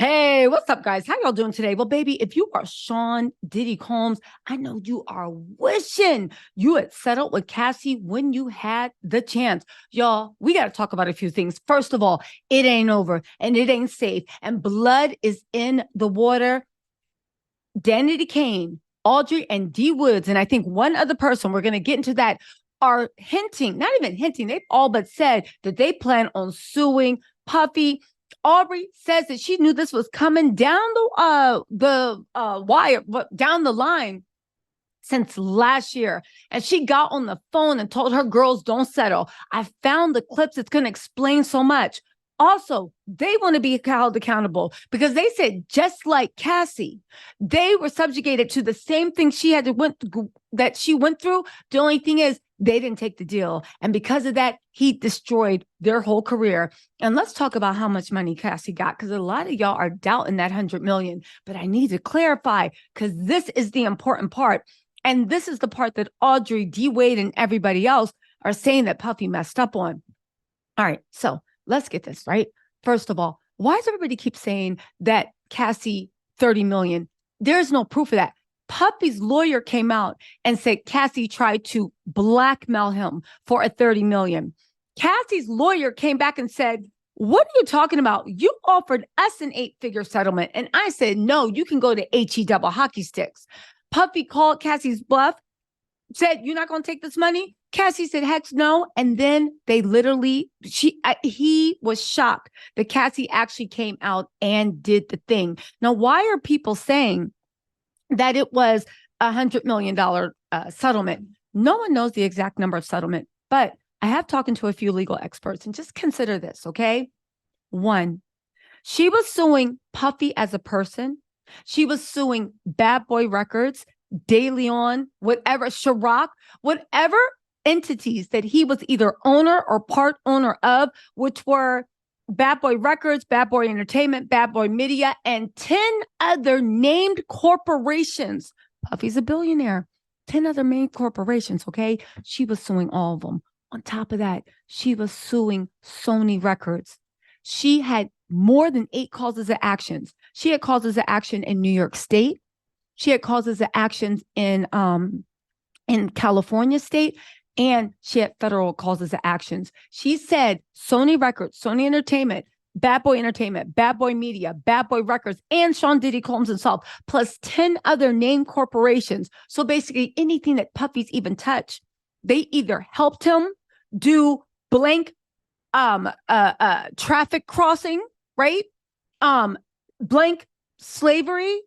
Hey, what's up, guys? How y'all doing today? Well, baby, if you are Sean Diddy Combs, I know you are wishing you had settled with Cassie when you had the chance. Y'all, we got to talk about a few things. First of all, it ain't over and it ain't safe, and blood is in the water. Danity Kane, Audrey, and D Woods, and I think one other person, we're going to get into that, are hinting, not even hinting, they've all but said that they plan on suing Puffy. Aubrey says that she knew this was coming down the wire, but down the line since last year. And she got on the phone and told her girls don't settle. I found the clips. It's going to explain so much. Also, they want to be held accountable because they said, just like Cassie, they were subjugated to the same thing that she went through. The only thing is they didn't take the deal. And because of that, he destroyed their whole career. And let's talk about how much money Cassie got, because a lot of y'all are doubting that 100 million. But I need to clarify, because this is the important part. And this is the part that Audrey, D Wade, and everybody else are saying that Puffy messed up on. All right, so let's get this right. First of all, why does everybody keep saying that Cassie 30 million? There's no proof of that. Puffy's lawyer came out and said Cassie tried to blackmail him for a 30 million. Cassie's lawyer came back and said, what are you talking about? You offered us an 8-figure settlement. And I said, no, you can go to HE double hockey sticks. Puffy called Cassie's bluff, said, you're not going to take this money? Cassie said, heck no. And then they literally, he was shocked that Cassie actually came out and did the thing. Now, why are people saying that it was $100 million settlement? No one knows the exact number of settlement, but I have talked to a few legal experts, and just consider this, okay? One, she was suing Puffy as a person. She was suing Bad Boy Records, De Leon, whatever, Ciroc, whatever entities that he was either owner or part owner of, which were Bad Boy Records, Bad Boy Entertainment, Bad Boy Media, and 10 other named corporations. Puffy's a billionaire. 10 other main corporations, okay? She was suing all of them. On top of that, she was suing Sony Records. She had more than 8 causes of actions. She had causes of action in New York State. She had causes of actions in California State, and she had federal causes of actions. She said Sony Records, Sony Entertainment, Bad Boy Entertainment, Bad Boy Media, Bad Boy Records, and Sean Diddy Combs himself, plus 10 other named corporations. So basically anything that Puffy's even touched, they either helped him do blank traffic crossing, right? Blank slavery.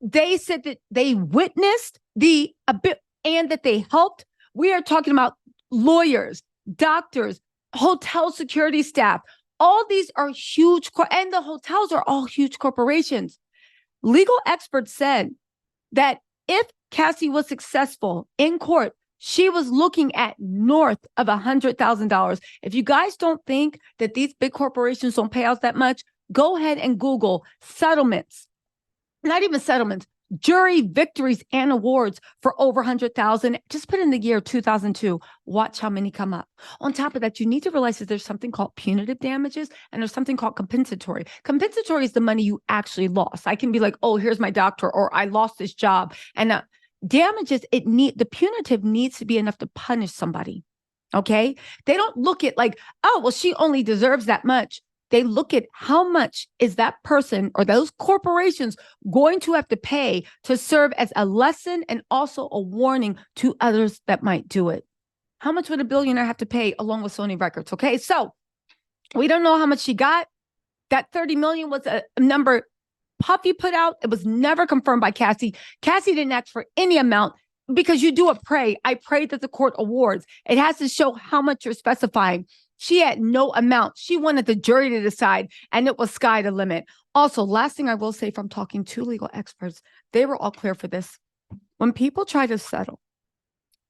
They said that they witnessed and that they helped. We are talking about lawyers, doctors, hotel security staff. All these are huge, and the hotels are all huge corporations. Legal experts said that if Cassie was successful in court, she was looking at north of $100,000. If you guys don't think that these big corporations don't pay out that much, go ahead and Google settlements. Not even settlements, jury victories and awards for over 100,000. Just put in the year 2002. Watch how many come up. On top of that, you need to realize that there's something called punitive damages and there's something called compensatory. Compensatory is the money you actually lost. I can be like, oh, here's my doctor, or I lost this job. And damages, the punitive needs to be enough to punish somebody. Okay. They don't look at like, oh, well, she only deserves that much. They look at how much is that person or those corporations going to have to pay to serve as a lesson and also a warning to others that might do it. How much would a billionaire have to pay along with Sony Records? Okay, so we don't know how much she got. That 30 million was a number Puffy put out. It was never confirmed by Cassie. Cassie didn't ask for any amount because you do a pray. I pray that the court awards. It has to show how much you're specifying. She had no amount. She wanted the jury to decide, and it was sky the limit. Also, last thing I will say from talking to legal experts, they were all clear for this. When people try to settle,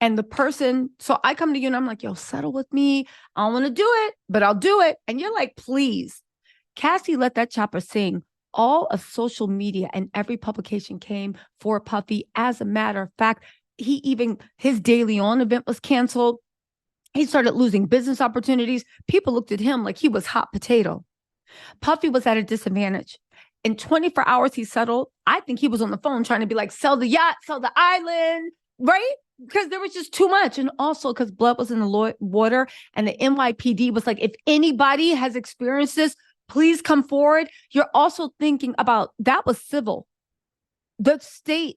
and the person, so I come to you and I'm like, yo, settle with me. I don't want to do it, but I'll do it. And you're like, please. Cassie let that chopper sing. All of social media and every publication came for Puffy. As a matter of fact, his De Leon event was canceled. He started losing business opportunities. People looked at him like he was hot potato. Puffy was at a disadvantage. In 24 hours, he settled. I think he was on the phone trying to be like, sell the yacht, sell the island, right? Because there was just too much. And also because blood was in the water, and the NYPD was like, if anybody has experienced this, please come forward. You're also thinking about, that was civil. The state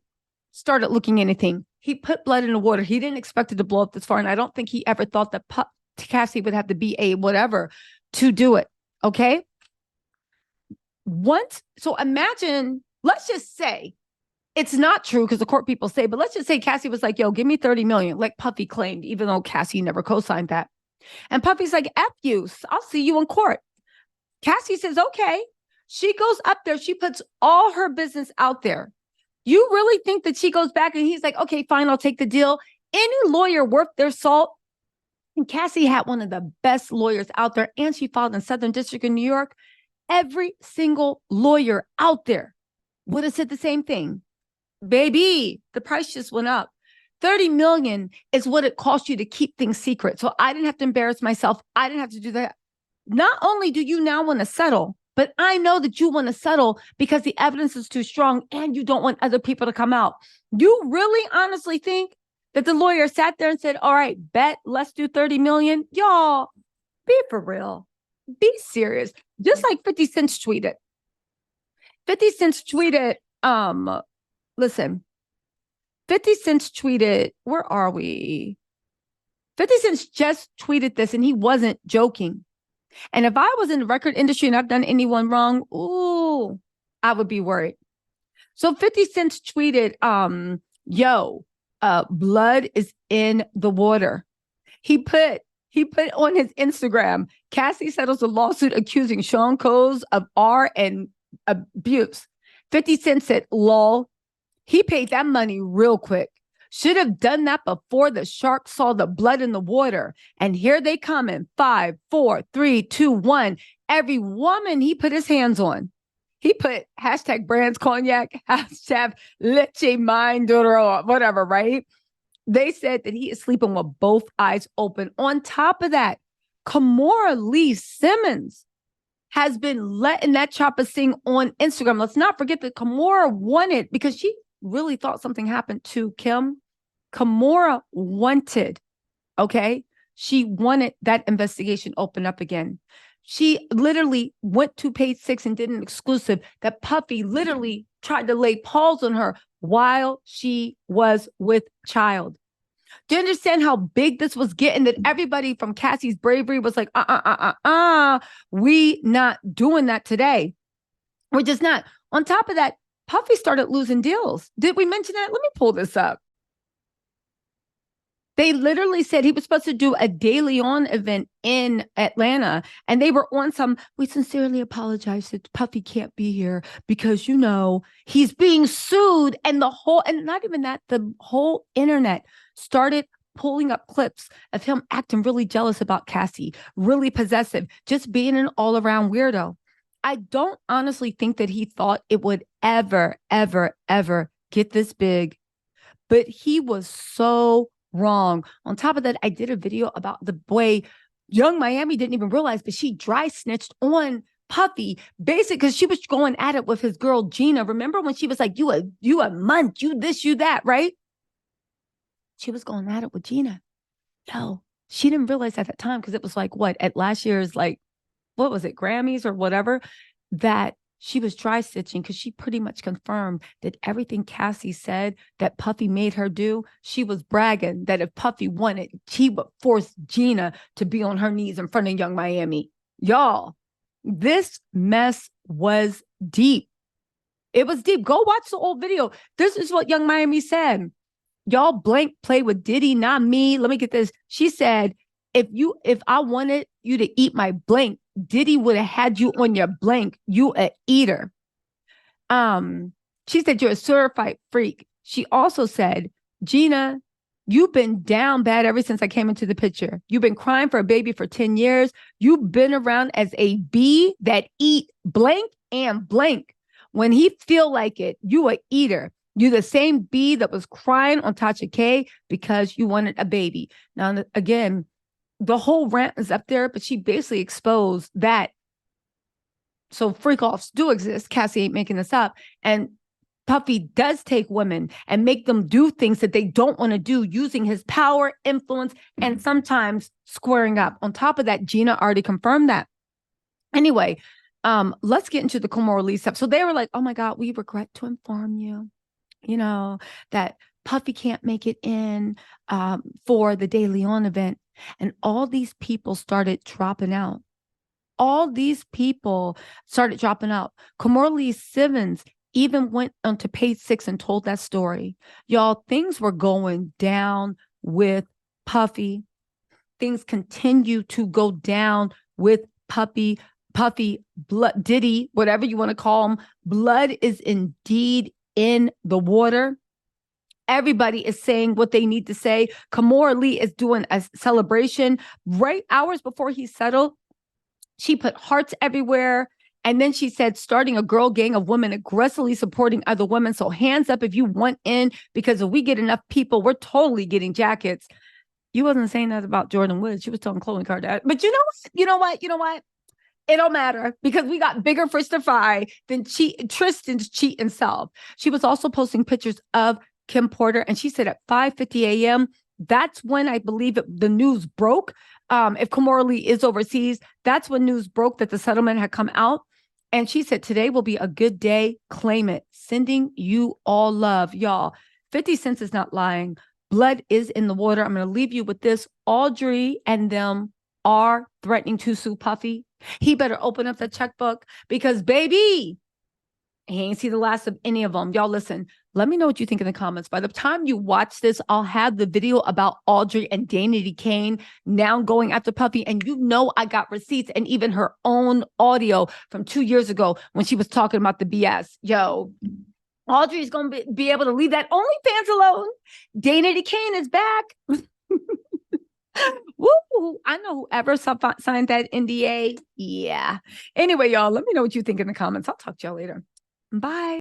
started looking anything. He put blood in the water. He didn't expect it to blow up this far. And I don't think he ever thought that Cassie would have to be a whatever to do it. Okay. So imagine, let's just say it's not true because the court people say, but let's just say Cassie was like, yo, give me 30 million, like Puffy claimed, even though Cassie never co-signed that. And Puffy's like, F you, I'll see you in court. Cassie says, okay. She goes up there. She puts all her business out there. You really think that she goes back and he's like, okay, fine, I'll take the deal. Any lawyer worth their salt. And Cassie had one of the best lawyers out there, and she filed in Southern District in New York. Every single lawyer out there would have said the same thing. Baby, the price just went up. 30 million is what it costs you to keep things secret. So I didn't have to embarrass myself. I didn't have to do that. Not only do you now want to settle, but I know that you want to settle because the evidence is too strong and you don't want other people to come out. You really honestly think that the lawyer sat there and said, all right, bet, let's do 30 million. Y'all, be for real. Be serious. Just like 50 Cent tweeted. 50 Cent tweeted, listen, 50 Cent tweeted, where are we? 50 Cent just tweeted this and he wasn't joking. And if I was in the record industry and I've done anyone wrong, ooh, I would be worried. So 50 Cent tweeted, blood is in the water. He put on his Instagram, Cassie settles a lawsuit accusing Sean Combs of R and abuse. 50 Cent said, lol. He paid that money real quick. Should have done that before the shark saw the blood in the water. And here they come in 5, 4, 3, 2, 1. Every woman he put his hands on. He put hashtag brands cognac, hashtag leche mind or whatever, right? They said that he is sleeping with both eyes open. On top of that, Kimora Lee Simmons has been letting that chopper sing on Instagram. Let's not forget that Kimora wanted, because she really thought something happened to Kim. Kimora wanted, okay? She wanted that investigation open up again. She literally went to page 6 and did an exclusive that Puffy literally tried to lay paws on her while she was with child. Do you understand how big this was getting? That everybody from Cassie's bravery was like, we not doing that today. We're just not. On top of that, Puffy started losing deals. Did we mention that? Let me pull this up. They literally said he was supposed to do a Daily On event in Atlanta, and they were on some, we sincerely apologize that Puffy can't be here because, you know, he's being sued. And not even that, the whole internet started pulling up clips of him acting really jealous about Cassie, really possessive, just being an all-around weirdo. I don't honestly think that he thought it would ever, ever, ever get this big, but he was so wrong. On top of that, I did a video about the way Young Miami didn't even realize, but she dry snitched on Puffy, basically because she was going at it with his girl Gina. Remember when she was like, you a munch, you this, you that, right? She was going at it with Gina. No, she didn't realize at that time, because it was like, what, at last year's, like, what was it, Grammys or whatever, that she was dry stitching, because she pretty much confirmed that everything Cassie said that Puffy made her do, she was bragging that if Puffy wanted, she would force Gina to be on her knees in front of Young Miami. Y'all, this mess was deep. It was deep. Go watch the old video. This is what Young Miami said. Y'all blank play with Diddy, not me. Let me get this. She said, if I wanted you to eat my blank, Diddy would have had you on your blank. You a eater. She said, you're a certified freak. She also said, Gina, you've been down bad ever since I came into the picture. You've been crying for a baby for 10 years. You've been around as a bee that eat blank and blank. When he feel like it, you a eater. You the same bee that was crying on Tasha K because you wanted a baby. Now, again, the whole rant is up there, but she basically exposed that So freak offs do exist. Cassie ain't making this up. And Puffy does take women and make them do things that they don't want to do using his power, influence, and sometimes squaring up. On top of that, Gina already confirmed that. Anyway, let's get into the Komora stuff. So they were like, oh my God, we regret to inform you, that Puffy can't make it in for the De Leon event. And all these people started dropping out. Komora Lee Simmons even went onto page 6 and told that story. Y'all, things were going down with Puffy. Things continue to go down with Puffy, blood, Diddy, whatever you want to call him. Blood is indeed in the water. Everybody is saying what they need to say. Komora Lee is doing a celebration right hours before he settled. She put hearts everywhere. And then she said, starting a girl gang of women aggressively supporting other women. So hands up if you want in, because if we get enough people, we're totally getting jackets. You wasn't saying that about Jordan Woods. She was telling Khloe Kardashian. But you know what? It don't matter, because we got bigger fish to fry than Tristan's cheating self. She was also posting pictures of Kim Porter, and she said at 5:50 a.m., that's when I believe the news broke. If Komora Lee is overseas, that's when news broke that the settlement had come out. And she said, today will be a good day. Claim it. Sending you all love. Y'all, 50 Cent is not lying. Blood is in the water. I'm going to leave you with this. Audrey and them are threatening to sue Puffy. He better open up the checkbook, because baby, he ain't see the last of any of them. Y'all listen, let me know what you think in the comments. By the time you watch this, I'll have the video about Audrey and Danity Kane now going after Puffy. And I got receipts and even her own audio from 2 years ago when she was talking about the BS. Yo, Audrey's going to be able to leave that OnlyFans alone. Danity Kane is back. Woo! I know whoever signed that NDA. Yeah. Anyway, y'all, let me know what you think in the comments. I'll talk to y'all later. Bye.